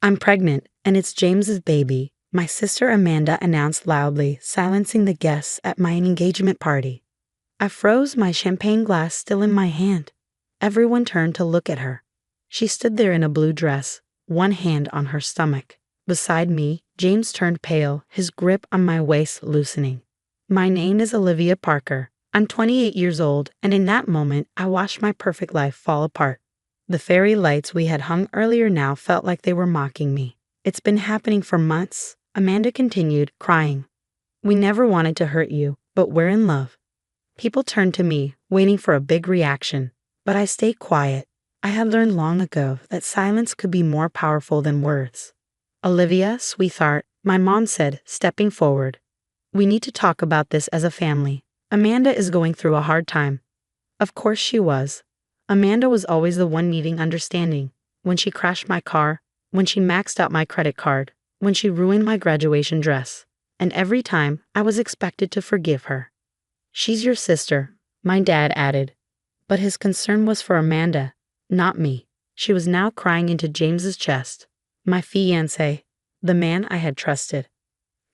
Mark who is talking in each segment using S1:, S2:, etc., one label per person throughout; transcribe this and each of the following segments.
S1: I'm pregnant, and it's James's baby, my sister Amanda announced loudly, silencing the guests at my engagement party. I froze, my champagne glass still in my hand. Everyone turned to look at her. She stood there in a blue dress, one hand on her stomach. Beside me, James turned pale, his grip on my waist loosening. My name is Olivia Parker. I'm 28 years old, and in that moment, I watched my perfect life fall apart. The fairy lights we had hung earlier now felt like they were mocking me. It's been happening for months, Amanda continued, crying. We never wanted to hurt you, but we're in love. People turned to me, waiting for a big reaction, but I stayed quiet. I had learned long ago that silence could be more powerful than words. Olivia, sweetheart, my mom said, stepping forward. We need to talk about this as a family. Amanda is going through a hard time. Of course she was. Amanda was always the one needing understanding. When she crashed my car, when she maxed out my credit card, when she ruined my graduation dress. And every time, I was expected to forgive her. She's your sister, my dad added. But his concern was for Amanda, not me. She was now crying into James's chest. My fiance, the man I had trusted.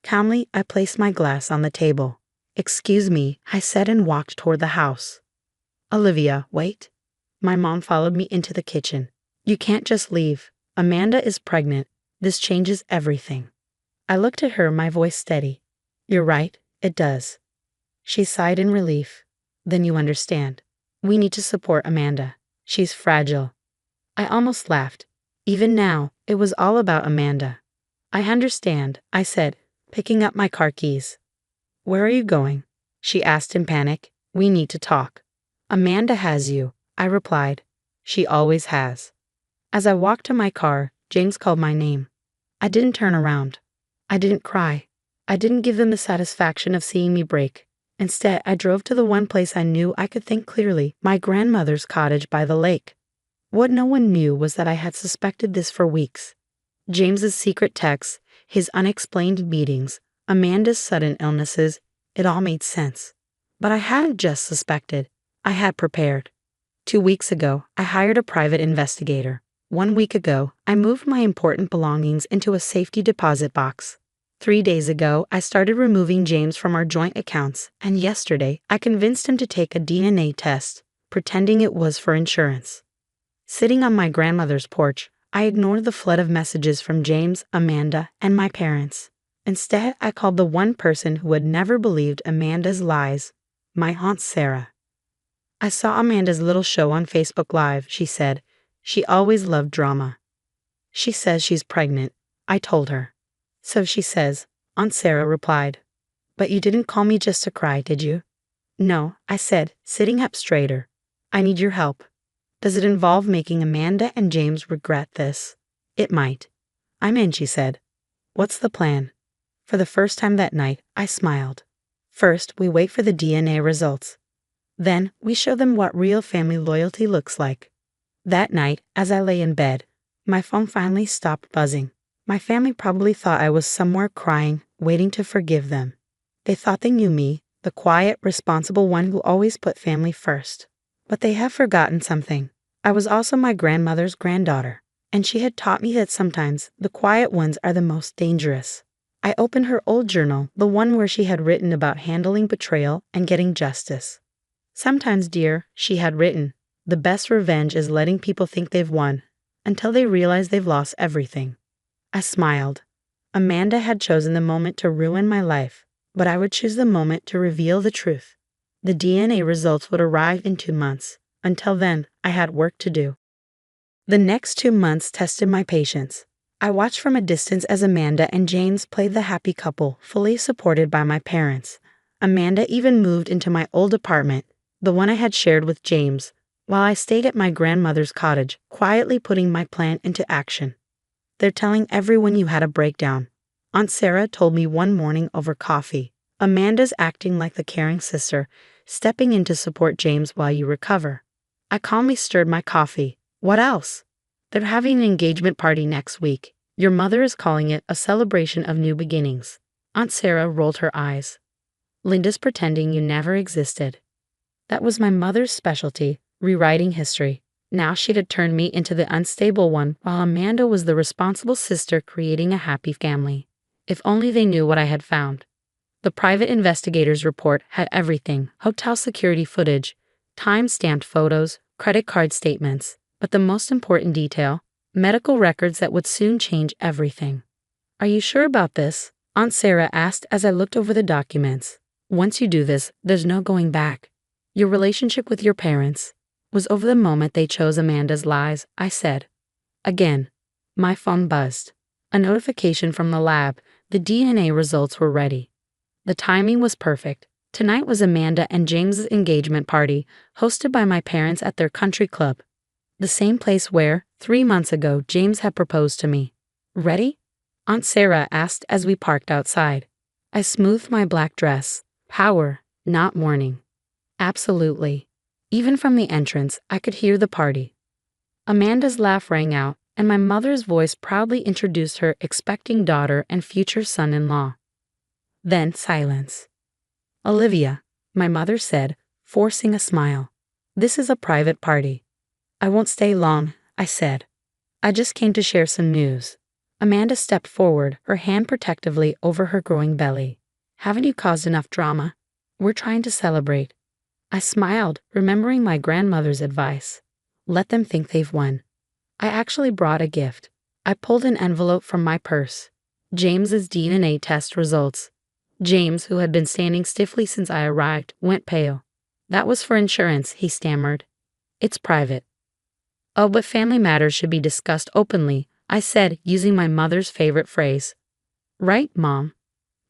S1: Calmly, I placed my glass on the table. Excuse me, I said and walked toward the house. Olivia, wait. My mom followed me into the kitchen. You can't just leave. Amanda is pregnant. This changes everything. I looked at her, my voice steady. You're right, it does. She sighed in relief. Then you understand. We need to support Amanda. She's fragile. I almost laughed. Even now, it was all about Amanda. I understand, I said, picking up my car keys. Where are you going? She asked in panic. We need to talk. Amanda has you, I replied. She always has. As I walked to my car, James called my name. I didn't turn around. I didn't cry. I didn't give them the satisfaction of seeing me break. Instead, I drove to the one place I knew I could think clearly, my grandmother's cottage by the lake. What no one knew was that I had suspected this for weeks. James's secret texts, his unexplained meetings, Amanda's sudden illnesses, it all made sense. But I hadn't just suspected. I had prepared. 2 weeks ago, I hired a private investigator. 1 week ago, I moved my important belongings into a safety deposit box. 3 days ago, I started removing James from our joint accounts, and yesterday, I convinced him to take a DNA test, pretending it was for insurance. Sitting on my grandmother's porch, I ignored the flood of messages from James, Amanda, and my parents. Instead, I called the one person who had never believed Amanda's lies, my Aunt Sarah. I saw Amanda's little show on Facebook Live, she said. She always loved drama. She says she's pregnant, I told her. So she says, Aunt Sarah replied. But you didn't call me just to cry, did you? No, I said, sitting up straighter. I need your help. Does it involve making Amanda and James regret this? It might. I'm in, she said. What's the plan? For the first time that night, I smiled. First, we wait for the DNA results. Then, we show them what real family loyalty looks like. That night, as I lay in bed, my phone finally stopped buzzing. My family probably thought I was somewhere crying, waiting to forgive them. They thought they knew me, the quiet, responsible one who always put family first. But they have forgotten something. I was also my grandmother's granddaughter, and she had taught me that sometimes the quiet ones are the most dangerous. I opened her old journal, the one where she had written about handling betrayal and getting justice. Sometimes, dear, she had written, the best revenge is letting people think they've won, until they realize they've lost everything. I smiled. Amanda had chosen the moment to ruin my life, but I would choose the moment to reveal the truth. The DNA results would arrive in 2 months. Until then, I had work to do. The next 2 months tested my patience. I watched from a distance as Amanda and James played the happy couple, fully supported by my parents. Amanda even moved into my old apartment, the one I had shared with James, while I stayed at my grandmother's cottage, quietly putting my plan into action. They're telling everyone you had a breakdown. Aunt Sarah told me one morning over coffee. Amanda's acting like the caring sister, stepping in to support James while you recover. I calmly stirred my coffee. What else? They're having an engagement party next week. Your mother is calling it a celebration of new beginnings. Aunt Sarah rolled her eyes. Linda's pretending you never existed. That was my mother's specialty, rewriting history. Now she'd have turned me into the unstable one, while Amanda was the responsible sister creating a happy family. If only they knew what I had found. The private investigator's report had everything: hotel security footage, time-stamped photos, credit card statements, but the most important detail: medical records that would soon change everything. "Are you sure about this?" Aunt Sarah asked as I looked over the documents. "Once you do this, there's no going back. Your relationship with your parents was over the moment they chose Amanda's lies," I said. Again, my phone buzzed. A notification from the lab. The DNA results were ready. The timing was perfect. Tonight was Amanda and James's engagement party, hosted by my parents at their country club. The same place where, 3 months ago, James had proposed to me. "Ready?" Aunt Sarah asked as we parked outside. I smoothed my black dress. Power, not mourning. Absolutely. Even from the entrance, I could hear the party. Amanda's laugh rang out, and my mother's voice proudly introduced her expecting daughter and future son-in-law. Then silence. "Olivia," my mother said, forcing a smile. "This is a private party." "I won't stay long," I said. "I just came to share some news." Amanda stepped forward, her hand protectively over her growing belly. "Haven't you caused enough drama? We're trying to celebrate." I smiled, remembering my grandmother's advice. Let them think they've won. I actually brought a gift. I pulled an envelope from my purse. James's DNA test results. James, who had been standing stiffly since I arrived, went pale. "That was for insurance," he stammered. "It's private." "Oh, but family matters should be discussed openly," I said, using my mother's favorite phrase. "Right, Mom?"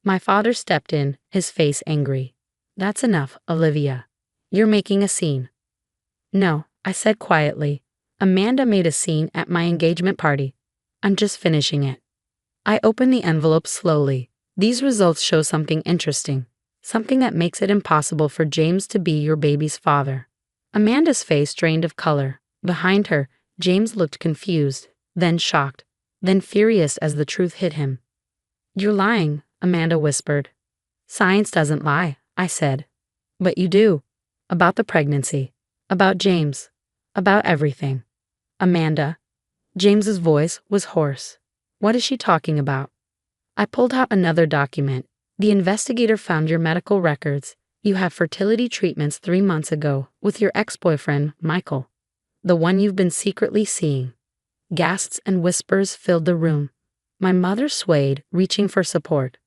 S1: My father stepped in, his face angry. "That's enough, Olivia. You're making a scene." "No," I said quietly. "Amanda made a scene at my engagement party. I'm just finishing it." I opened the envelope slowly. "These results show something interesting. Something that makes it impossible for James to be your baby's father." Amanda's face drained of color. Behind her, James looked confused, then shocked, then furious as the truth hit him. "You're lying," Amanda whispered. "Science doesn't lie," I said. "But you do. About the pregnancy. About James. About everything." "Amanda." James's voice was hoarse. "What is she talking about?" I pulled out another document. "The investigator found your medical records. You had fertility treatments 3 months ago with your ex-boyfriend, Michael. The one you've been secretly seeing." Gasps and whispers filled the room. My mother swayed, reaching for support.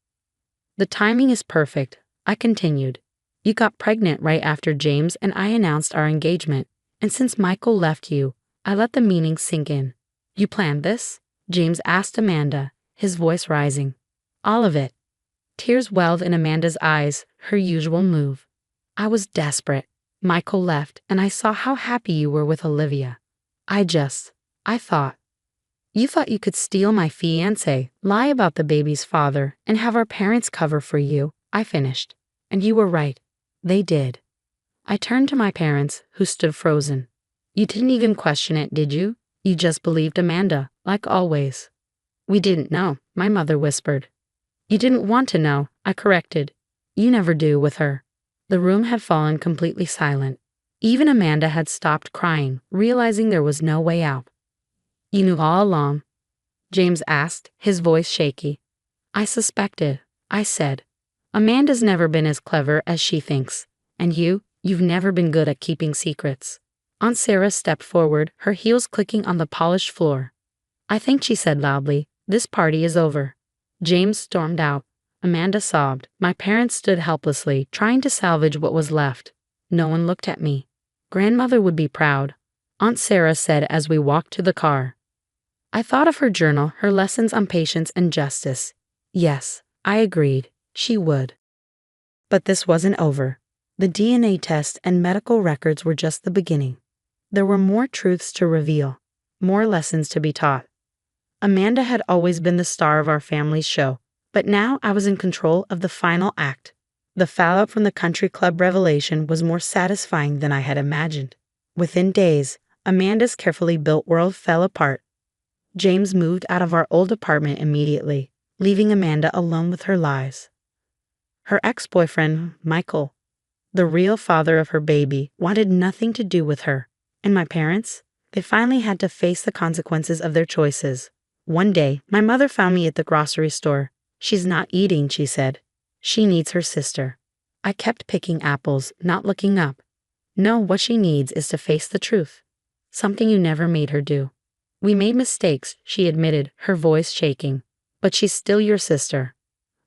S1: "The timing is perfect," I continued. "You got pregnant right after James and I announced our engagement, and since Michael left you, I let the meaning sink in." "You planned this?" James asked Amanda, his voice rising. "All of it." Tears welled in Amanda's eyes, her usual move. "I was desperate. Michael left, and I saw how happy you were with Olivia. I thought." "You thought you could steal my fiance, lie about the baby's father, and have our parents cover for you," I finished. "And you were right. They did." I turned to my parents, who stood frozen. "You didn't even question it, did you? You just believed Amanda, like always." "We didn't know," my mother whispered. "You didn't want to know," I corrected. "You never do with her." The room had fallen completely silent. Even Amanda had stopped crying, realizing there was no way out. "You knew all along?" James asked, his voice shaky. "I suspected," I said. "Amanda's never been as clever as she thinks. And you've never been good at keeping secrets." Aunt Sarah stepped forward, her heels clicking on the polished floor. "I think," she said loudly, "this party is over." James stormed out. Amanda sobbed. My parents stood helplessly, trying to salvage what was left. No one looked at me. "Grandmother would be proud," Aunt Sarah said as we walked to the car. I thought of her journal, her lessons on patience and justice. Yes, I agreed. She would. But this wasn't over. The DNA test and medical records were just the beginning. There were more truths to reveal, more lessons to be taught. Amanda had always been the star of our family's show, but now I was in control of the final act. The fallout from the country club revelation was more satisfying than I had imagined. Within days, Amanda's carefully built world fell apart. James moved out of our old apartment immediately, leaving Amanda alone with her lies. Her ex-boyfriend, Michael, the real father of her baby, wanted nothing to do with her. And my parents? They finally had to face the consequences of their choices. One day, my mother found me at the grocery store. "She's not eating," she said. "She needs her sister." I kept picking apples, not looking up. No, what she needs is to face the truth. Something you never made her do. "We made mistakes," she admitted, her voice shaking. "But she's still your sister."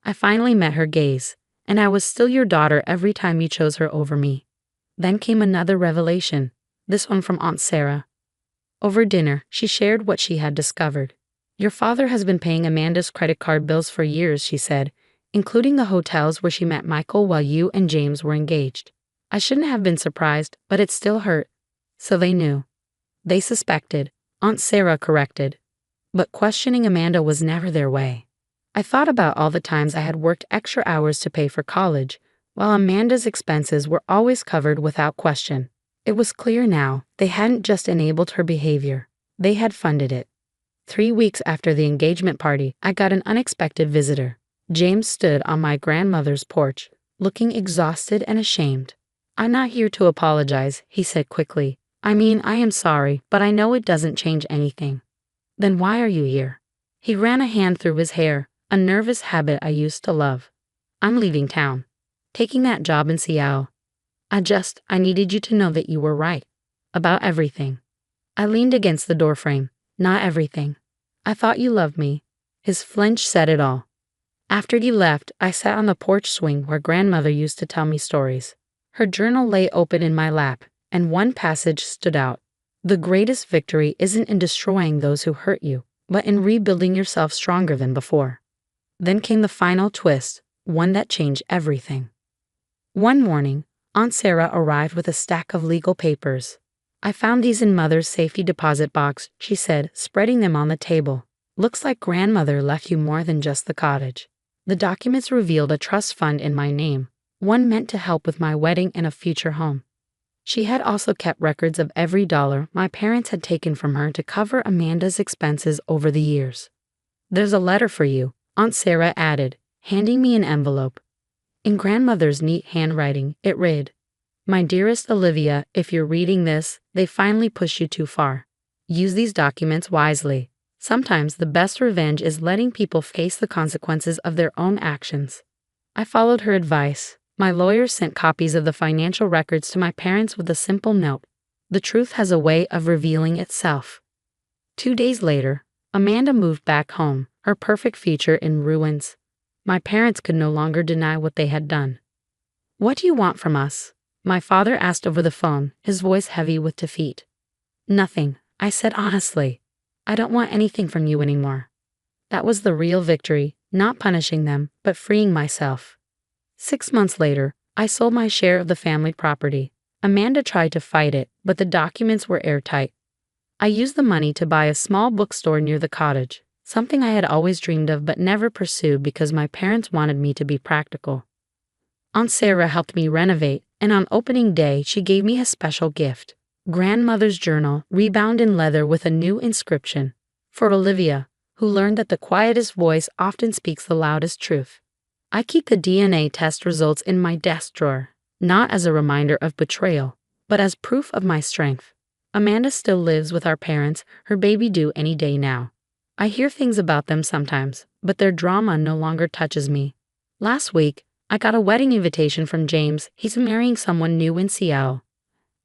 S1: I finally met her gaze. "And I was still your daughter every time you chose her over me." Then came another revelation, this one from Aunt Sarah. Over dinner, she shared what she had discovered. "Your father has been paying Amanda's credit card bills for years," she said, "including the hotels where she met Michael while you and James were engaged." I shouldn't have been surprised, but it still hurt. So they knew. They suspected. Aunt Sarah corrected. But questioning Amanda was never their way. I thought about all the times I had worked extra hours to pay for college, while Amanda's expenses were always covered without question. It was clear now, they hadn't just enabled her behavior, they had funded it. 3 weeks after the engagement party, I got an unexpected visitor. James stood on my grandmother's porch, looking exhausted and ashamed. "I'm not here to apologize," he said quickly. "I mean, I am sorry, but I know it doesn't change anything." "Then why are you here?" He ran a hand through his hair, a nervous habit I used to love. "I'm leaving town. Taking that job in Seattle. I needed you to know that you were right. About everything." I leaned against the doorframe. "Not everything. I thought you loved me." His flinch said it all. After he left, I sat on the porch swing where grandmother used to tell me stories. Her journal lay open in my lap, and one passage stood out. "The greatest victory isn't in destroying those who hurt you, but in rebuilding yourself stronger than before." Then came the final twist, one that changed everything. One morning, Aunt Sarah arrived with a stack of legal papers. "I found these in Mother's safety deposit box," she said, spreading them on the table. "Looks like grandmother left you more than just the cottage." The documents revealed a trust fund in my name, one meant to help with my wedding and a future home. She had also kept records of every dollar my parents had taken from her to cover Amanda's expenses over the years. "There's a letter for you," Aunt Sarah added, handing me an envelope. In grandmother's neat handwriting, it read, "My dearest Olivia, if you're reading this, they finally pushed you too far. Use these documents wisely. Sometimes the best revenge is letting people face the consequences of their own actions." I followed her advice. My lawyer sent copies of the financial records to my parents with a simple note. The truth has a way of revealing itself. 2 days later, Amanda moved back home, her perfect future in ruins. My parents could no longer deny what they had done. "What do you want from us?" my father asked over the phone, his voice heavy with defeat. "Nothing," I said honestly. "I don't want anything from you anymore." That was the real victory, not punishing them, but freeing myself. 6 months later, I sold my share of the family property. Amanda tried to fight it, but the documents were airtight. I used the money to buy a small bookstore near the cottage, something I had always dreamed of but never pursued because my parents wanted me to be practical. Aunt Sarah helped me renovate, and on opening day she gave me a special gift. Grandmother's journal, rebound in leather with a new inscription. For Olivia, who learned that the quietest voice often speaks the loudest truth. I keep the DNA test results in my desk drawer, not as a reminder of betrayal, but as proof of my strength. Amanda still lives with our parents, her baby due any day now. I hear things about them sometimes, but their drama no longer touches me. Last week, I got a wedding invitation from James. He's marrying someone new in Seattle.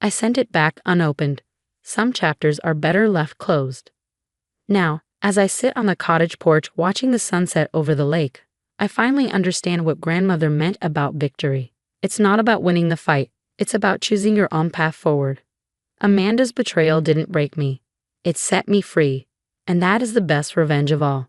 S1: I sent it back unopened. Some chapters are better left closed. Now, as I sit on the cottage porch watching the sunset over the lake, I finally understand what grandmother meant about victory. It's not about winning the fight, it's about choosing your own path forward. Amanda's betrayal didn't break me. It set me free, and that is the best revenge of all.